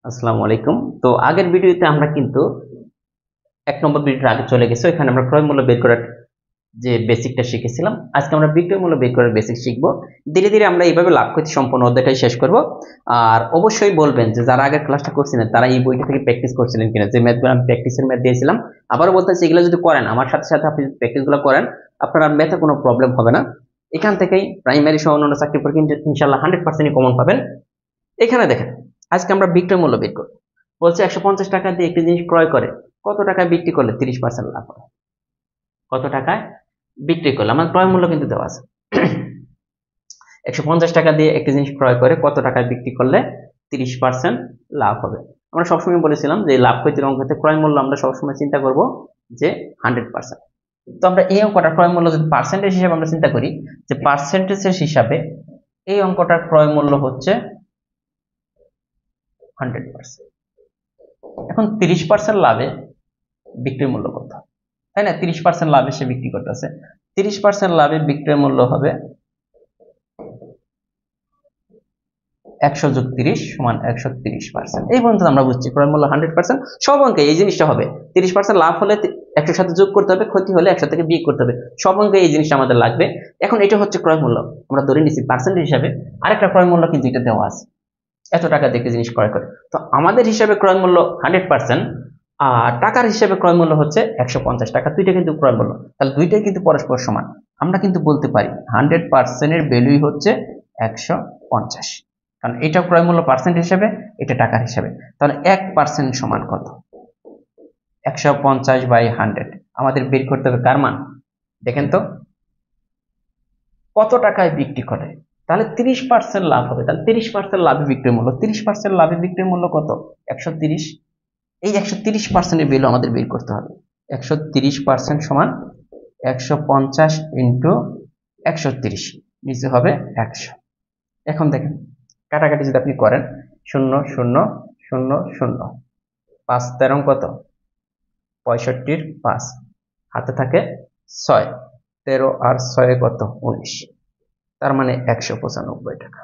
আসসালামু আলাইকুম। তো আগের ভিডিওতে আমরা কিন্তু ১ নম্বর ভিডিওর আগে চলে গেছি। এখানে আমরা ক্রয় মূল্য বের করার যে বেসিকটা শিখেছিলাম। আজকে আমরা বিক্রয় মূল্য বের করার বেসিক শিখব। ধীরে, ধীরে আমরা এইভাবে লাভ ক্ষতি সম্পন্ন অধ্যায়টাই শেষ করব। আর অবশ্যই বলবেন যে যারা আগের ক্লাসটা করছিলেন তারা এই বইটা থেকে প্র্যাকটিস করছিলেন কিনা। যে ম্যাথগুলো আমি প্র্যাকটিসের ম্যাথ দিয়েছিলাম। আবারও বলতেছি এগুলো যদি করেন আমার সাথে, সাথে আপনি যদি প্র্যাকটিসগুলো করেন আপনার আর ম্যাথে কোনো প্রবলেম হবে না। এখান থেকেই প্রাইমারি সহ অন্যান্য চাকরি পরীক্ষা কিন্তু ইনশাআল্লাহ 100% কমন পাবেন। এখানে দেখেন আজকে আমরা বিক্রয় মূল্য বের করব। বলছে 150 টাকা দিয়ে একটি জিনিস ক্রয় করে কত টাকায় বিক্রি করলে 30% লাভ হবে। কত টাকায় বিক্রি করলে আমার ক্রয় মূল্য কিন্তু দেওয়া আছে। 150 টাকা দিয়ে একটি জিনিস ক্রয় করে কত টাকায় বিক্রি করলে 30% লাভ হবে। আমরা সবসময় বলেছিলাম যে লাভ ক্ষতির অঙ্কতে ক্রয় মূল্য আমরা সবসময় চিন্তা করব যে 100%। তো আমরা এই অঙ্কটার ক্রয় মূল্য যদি পার্সেন্টেজ হিসাবে আমরা চিন্তা করি যে পার্সেন্টেজের হিসাবে এই অঙ্কটার ক্রয় মূল্য হচ্ছে 100%। এখন 30% লাভে বিক্রয় মূল্য কত, তাই না? 30% লাভে সে বিক্রি করতেছে। 30% লাভে বিক্রয় মূল্য হবে 100 যোগ 30 সমান 130%। এই পর্যন্ত আমরা বুঝছি ক্রয় মূল্য 100%। সব অঙ্কে এই জিনিসটা হবে। 30% লাভ হলে 100 সাথে যোগ করতে হবে, ক্ষতি হলে 100 থেকে বিয়োগ করতে হবে। সব অঙ্কে এই জিনিসটা আমাদের লাগবে। এখন এটা হচ্ছে ক্রয় মূল্য, আমরা ধরে নিচ্ছি পার্সেন্টেজ হিসাবে। আরেকটা ক্রয় মূল্য কিন্তু এটা দেওয়া আছে, এত টাকা দিয়ে একটা জিনিস ক্রয় করে। তো আমাদের হিসাবে ক্রয় মূল্য 100%, আর টাকার হিসাবে ক্রয় মূল্য হচ্ছে 150 টাকা। দুইটা কিন্তু ক্রয় মূল্য, তাহলে দুইটাই কিন্তু পরস্পর সমান। আমরা কিন্তু বলতে পারি 100% এর ভ্যালুই হচ্ছে 150, কারণ এটা ক্রয় মূল্য পার্সেন্ট হিসাবে, এটা টাকার হিসাবে। তাহলে 1% সমান কত? 150/100। আমাদের বের করতে হবে কার মান? দেখেন তো কত টাকায় বিক্রি করে, তাহলে 30% লাভ হবে। তাহলে 30% লাভে বিক্রয় মূল্য, 30% লাভে বিক্রয় মূল্য কত? 130। এই 130% এর ভ্যালু আমাদের বের করতে হবে। 130% সমান 150 ইন্টু 130, নিচে হবে 100। এখন দেখেন কাটাকাটি যদি আপনি করেন 0 0 0 0, 5 13 কত? 65 5, হাতে থাকে 6, 13 আর 6 কত? 19, তার মানে 195 টাকা।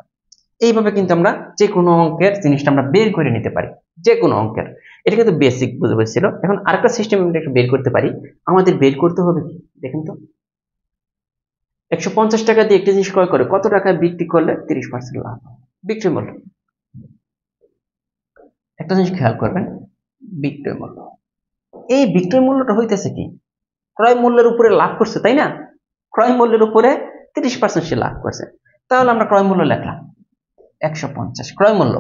এইভাবে কিন্তু আমরা যে কোনো অঙ্কের জিনিসটা আমরা বের করে নিতে পারি, যে কোনো অঙ্কের। এটা কিন্তু বেসিক বুঝে বলছিল। এখন আরেকটা সিস্টেম আমরা একটু বের করতে পারি। আমাদের বের করতে হবে কি দেখেন তো, 150 টাকা দিয়ে একটি জিনিস ক্রয় করে কত টাকায় বিক্রি করলে 30% লাভ হবে। বিক্রয় মূল্য, একটা জিনিস খেয়াল করবেন, বিক্রয় মূল্য। এই বিক্রয় মূল্যটা হইতেছে কি ক্রয় মূল্যের উপরে লাভ করছে, তাই না? ক্রয় মূল্যের উপরে 30% সে লাভ করছে। তাহলে আমরা ক্রয় মূল্য লিখলাম 150 ক্রয় মূল্য।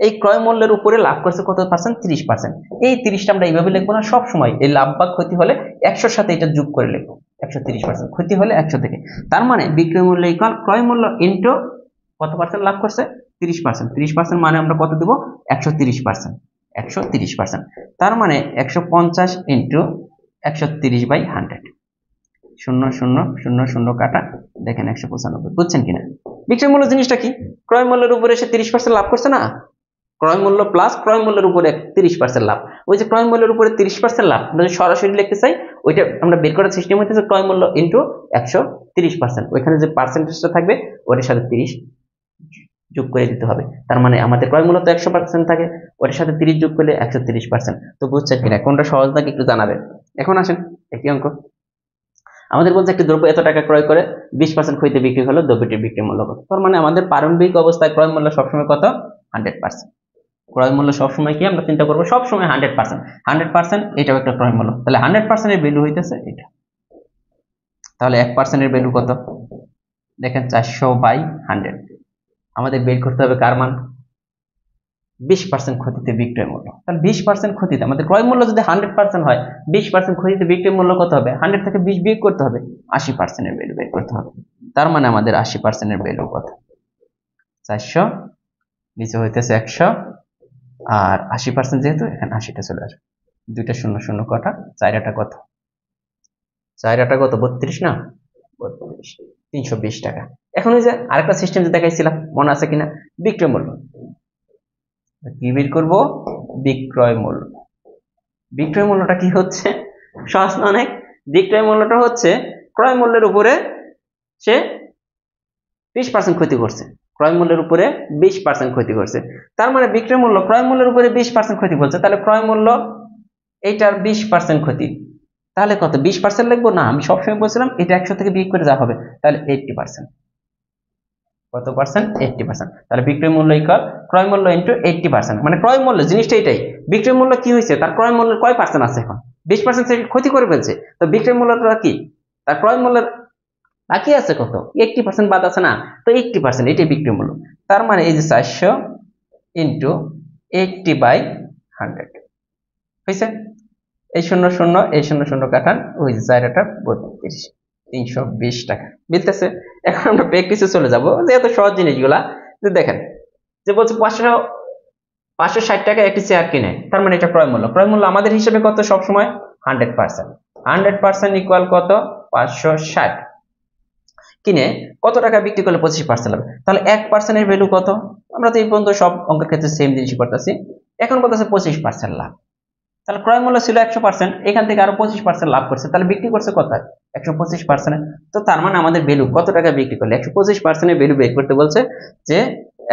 এই ক্রয় মূল্যের উপরে লাভ করছে কত পার্সেন্ট? 30%। এই 30টা আমরা এইভাবে লিখবো না, সব সময় এই লাভ বা ক্ষতি হলে 100-র সাথে এটা যোগ করে লিখবো। 130%, ক্ষতি হলে 100 থেকে। তার মানে বিক্রয় মূল্য ইকুয়াল ক্রয় মূল্য ইনটু কত পার্সেন্ট লাভ করছে? 30%। 30% মানে আমরা কত দেব? 130%। 130%, তার মানে 150 ইন্টু 130/100। 0 0 0 0 কাটা, দেখেন 195। বুঝছেন কিনা? বিক্রয় মূল্য জিনিসটা কি? ক্রয় মূল্যের উপরে সে 30% লাভ করছে না? ক্রয় মূল্য প্লাস ক্রয় মূল্যের উপরে 30% লাভ। ওই যে ক্রয় মূল্যের উপরে 30% লাভ, আমরা যদি সরাসরি লিখতে চাই ওইটা আমরা বের করার সিস্টেম হইতেছে ক্রয় মূল্য ইন্টু 130%। ওইখানে যে পার্সেন্টেজটা থাকবে ওটার সাথে 30 যোগ করে দিতে হবে। তার মানে আমাদের ক্রয় মূল্য তো 100% থাকে, ওটার সাথে 30 যোগ করলে 130%। তো বুঝছেন কিনা কোনটা সহজ নাকি একটু জানাবেন। এখন আসেন একই অঙ্ক। আমাদের বলছে একটি দ্রব্য এত টাকা ক্রয় করে 20% ক্ষতিতে বিক্রি হলো, দ্রব্যটির বিক্রি মূল্য কত? তার মানে আমাদের প্রারম্ভিক অবস্থায় ক্রয় মূল্য সবসময় কত? 100%। ক্রয় মূল্য সবসময় কি আমরা চিন্তা করবো? সবসময় 100%। 100% এটাও একটা ক্রয় মূল্য, তাহলে 100% এর ভ্যালু হইতেছে এটা। তাহলে 1% এর ভ্যালু কত? দেখেন 400/100। আমাদের বের করতে হবে কার মান? 20% ক্ষতিতে বিক্রয় মূল্য। তাহলে 20% ক্ষতিতে আমাদের ক্রয় মূল্য যদি 100% হয়, 20% ক্ষতিতে বিক্রয় মূল্য কত হবে? 100 থেকে 20 বিয়োগ করতে হবে, 80% এর ভ্যালু বের করতে হবে। তার মানে আমাদের 80% এর ভ্যালু কত? 400, নিচে হইতেছে 100, আর 80% যেহেতু এখানে 80টা চলে আসবে। দুইটা 0 0 কটা, 4টা কত? 4টা কত? 32 না? 32, 320 টাকা। এখন ওই যে আরেকটা সিস্টেম যে দেখাইছিলাম মনে আছে কিনা? বিক্রয় মূল্য। কি বের করব? বিক্রয় মূল্য। বিক্রয় মূল্যটা কি হচ্ছে? সহজ না অনেক? বিক্রয় মূল্যটা হচ্ছে ক্রয় মূল্যের উপরে সে 20% ক্ষতি করছে। ক্রয় মূল্যের উপরে 20% ক্ষতি করছে। তার মানে বিক্রয় মূল্য ক্রয় মূল্যের উপরে 20% ক্ষতি করছে, তাহলে ক্রয় মূল্য এইটার 20% ক্ষতি, তাহলে কত 20% লিখবো না, আমি সবসময় বলছিলাম এটা 100 থেকে বিয়োগ করে যা হবে, তাহলে 80%। কত পার্সেন্ট? 80%। তাহলে বিক্রয় মূল্য ইকুয়াল ক্রয় মূল্য ইনটু 80%। মানে ক্রয় মূল্য জিনিসটা এটাই, বিক্রয় মূল্য কি হয়েছে, তার ক্রয় মূল্যের কয় পার্সেন্ট আছে, এখন 20% ক্ষতি করে ফেলছে, তো বিক্রয় মূল্যটা কি, তার ক্রয় মূল্যের বাকি আছে কত, 80% বাদ আছে না, তো 80% এটাই বিক্রয় মূল্য। তার মানে এই যে 400 ইন্টু 80/100 হয়েছে। এই 00 এই 00 কাটান, ওই যে 4/32 320 টাকা মিলতেছে। এখন আমরা প্র্যাকটিসে চলে যাব, যেহেতু সহজ জিনিসগুলা। যে দেখেন যে বলছে 560 টাকা একটি চেয়ার কিনে, তার মানে এটা ক্রয় মূল্য। ক্রয় মূল্য আমাদের হিসেবে কত সবসময় 100%। 100% ইকুয়াল কত 560। কিনে কত টাকা বিক্রি করলে 25% হবে, তাহলে 1% এর ভ্যালু কত, আমরা তো এই পর্যন্ত সব অঙ্কের ক্ষেত্রে সেম জিনিসই করতেছি। এখন বলতেছে 25% লাভ, তাহলে ক্রয় মূল্য ছিল 100%, এখান থেকে আরো 25% লাভ করছে, তাহলে বিক্রি করছে কত 125%। তো তার মানে আমাদের ভ্যালু কত টাকা বিক্রি করলে 125% এর ভ্যালু বের করতে বলছে, যে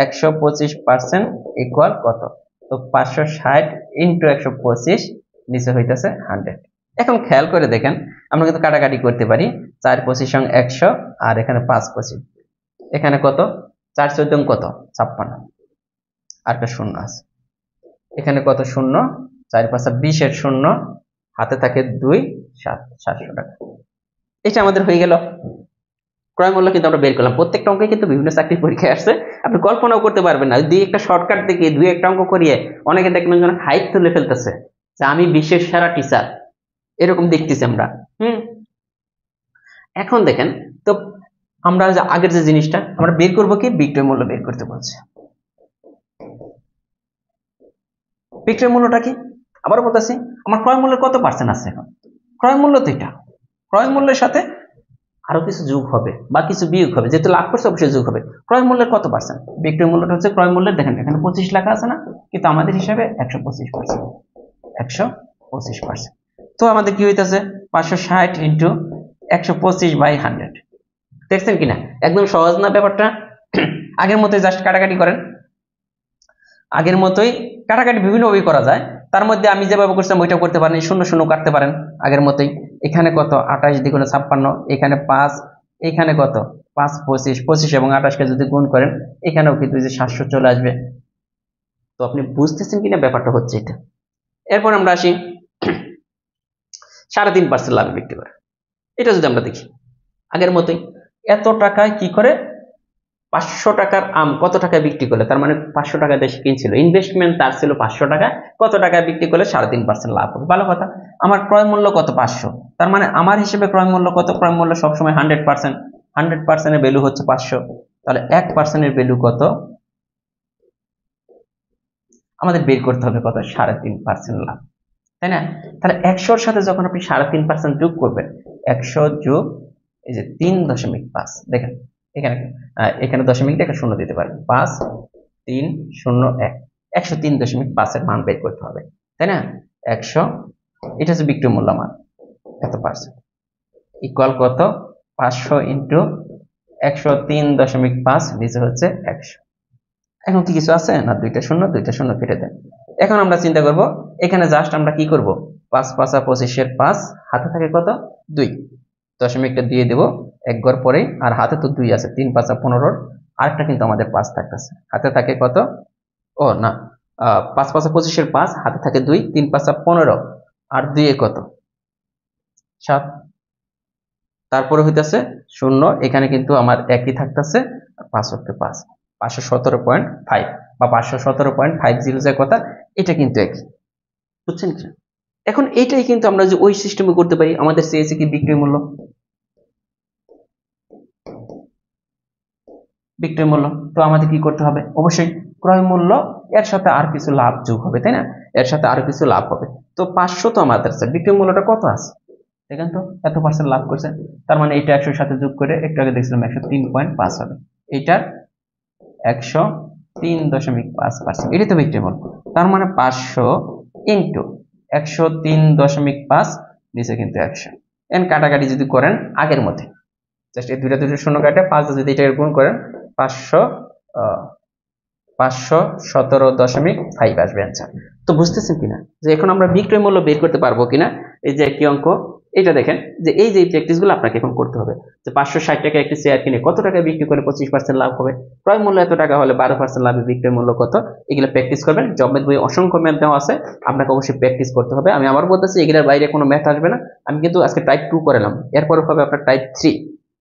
125% ইকুয়াল কত, তো 560 ইন্টু 125 নিচে হইতেছে 100। এখন খেয়াল করে দেখেন, আমরা কিন্তু কাটাকাটি করতে পারি, 4 25 100 আর এখানে 5 25, এখানে কত 4 14 কত 56, আর একটা শূন্য আছে, এখানে কত শূন্য, 4 5 20 এর শূন্য, হাতে থাকে 2 7 700 টাকা। এটা আমাদের হয়ে গেল ক্রয় মূল্য। কিন্তু আমরা বের করলাম, প্রত্যেকটা অঙ্কে কিন্তু বিভিন্ন চাকরি পরীক্ষায় আসছে, আপনি কল্পনাও করতে পারবেন না। দুই একটা শর্টকাট দেখে দুই একটা অঙ্ক করিয়ে অনেকে দেখবেন যেন হাইট তুলে ফেলতেছে যে আমি বিশ্বের সেরা টিচার, এরকম দেখতেছি আমরা। এখন দেখেন তো আমরা যে আগের যে জিনিসটা আমরা বের করবো কি, বিক্রয় মূল্য বের করতে বলছে। বিক্রয় মূল্যটা কি আবার বলতেছি, আমার ক্রয় মূল্যের কত পার্সেন্ট আছে, এখন ক্রয় মূল্য তো এটা, ক্রয় মূল্যের সাথে আরো কিছু যোগ হবে বা কিছু বিয়োগ হবে, যেহেতু লাভ করছে অবশ্যই যোগ হবে। ক্রয় মূল্যের কত পার্সেন্ট, বিক্রয় মূল্যটা হচ্ছে ক্রয় মূল্যের, দেখেন এখানে 25 লেখা আছে না, কিন্তু আমাদের হিসাবে 125%। 125%, তো আমাদের কি হইতেছে 560 ইন্টু 125/100। দেখছেন কিনা একদম সহজ না ব্যাপারটা? আগের মতোই জাস্ট কাটাকাটি করেন, আগের মতোই কাটাকাটি বিভিন্ন ভাবে করা যায়, তার মধ্যে আমি যেভাবে করছিলাম ওইটাও করতে পারেন, 00 কাটতে পারেন আগের মতোই। এখানে কত 28 দ্বিগুণে 56, এখানে 5, এখানে কত 5 25, 25 এবং 28 কে যদি গুণ করেন এখানেও কিন্তু যে 700 চলে আসবে। তো আপনি বুঝতেছেন কিনা ব্যাপারটা হচ্ছে এটা। এরপর আমরা আসি 3.5% লাভে বিক্রি করে, এটা যদি আমরা দেখি আগের মতোই, এত টাকায় কি করে 500 টাকার আম কত টাকায় বিক্রি করলে, তার মানে 500 টাকা দেশে কিনছিল, ইনভেস্টমেন্ট তার ছিল 500 টাকা, কত টাকায় বিক্রি করলে 3.5% লাভ হবে, ভালো কথা। আমার ক্রয় মূল্য কত 500, তার মানে আমার হিসেবে ক্রয় মূল্য কত, ক্রয় মূল্য সবসময় 100%, 100% এর ভ্যালু হচ্ছে 500, তাহলে 1% এর ভ্যালু কত আমাদের বের করতে হবে, কত 3.5% লাভ, তাই না? তাহলে 100 এর সাথে যখন আপনি 3.5% যোগ করবেন, 100 যোগ এই যে 3.5, দেখেন এখানে এখানে দশমিক দিয়ে একটা শূন্য দিতে পারেন, 5 3 0 1, 103.5 এর মান বের করতে হবে, তাই না? 100, এটা হচ্ছে বিক্রয় মূল্য মান এত পার্সেন্ট, ইকুয়াল কত 500 ইন্টু 103.5 নিচে হচ্ছে 100। এখন কি কিছু আছে না, দুইটা শূন্য কেটে দেন। এখন আমরা চিন্তা করব, এখানে জাস্ট আমরা কি করব, 5 5 25 এর 5, হাতে থাকে কত 2, দশমিকটা দিয়ে দেব এক ঘর পরে, আর হাতে তো 2 আছে, 3 5 15, আরেকটা কিন্তু আমাদের 5 থাকতেছে, হাতে থাকে কত, ও না 5 5 25 এর 5, হাতে থাকে 2, 3 5 15, আর 2 এ কত 7, তারপরে হইতাছে 0, এখানে কিন্তু আমার একই থাকতেছে, 5 হতে 5 517.5 বা 517.50 যে কথা, এটা কিন্তু একই, বুঝছেন কি? এখন এইটাই কিন্তু আমরা যে ওই সিস্টেমে করতে পারি, আমাদের চেয়েছে কি বিক্রয় মূল্য, বিক্রয় মূল্য, তো আমাদের কি করতে হবে, অবশ্যই ক্রয় মূল্য এর সাথে আর কিছু লাভ যোগ হবে, তাই না? এর সাথে আর কিছু লাভ হবে, তো 500 তো আমাদের আছে, বিক্রয় মূল্যটা কত আছে দেখেন তো, এত পার্সেন্ট লাভ করছে, তার মানে এটা 100 এর সাথে যোগ করে একটু আগে দেখছিলাম 103.5 হবে, এটার 103.5%, এটাই তো বিক্রয় মূল্য। তার মানে 500 ইন্টু 103.5 নিচে কিন্তু 100, এন কাটাকাটি যদি করেন আগের মধ্যে, জাস্ট এই দুইটা শূন্য কাটে 5 যদি এটা গুণ করেন, 500 517.5 আসবে অ্যান্সার। তো বুঝতেছেন কিনা যে এখন আমরা বিক্রয় মূল্য বের করতে পারবো কিনা। এই যে একটি অঙ্ক, এটা দেখেন যে এই যে প্র্যাকটিস গুলো আপনাকে এখন করতে হবে যে 560 টাকা একটি শেয়ার কিনে কত টাকায় বিক্রি করে 25% লাভ হবে, ক্রয় মূল্য এত টাকা হলে 12% লাভে বিক্রয় মূল্য কত, এগুলো প্র্যাকটিস করবেন। জবের বই অসংখ্য ম্যাথ দেওয়া আছে, আপনাকে অবশ্যই প্র্যাকটিস করতে হবে। আমি আবার বলতেছি এগুলোর বাইরে কোনো ম্যাথ আসবে না। আমি কিন্তু আজকে টাইপ 2 করালাম, এরপর হবে আপনার টাইপ 3।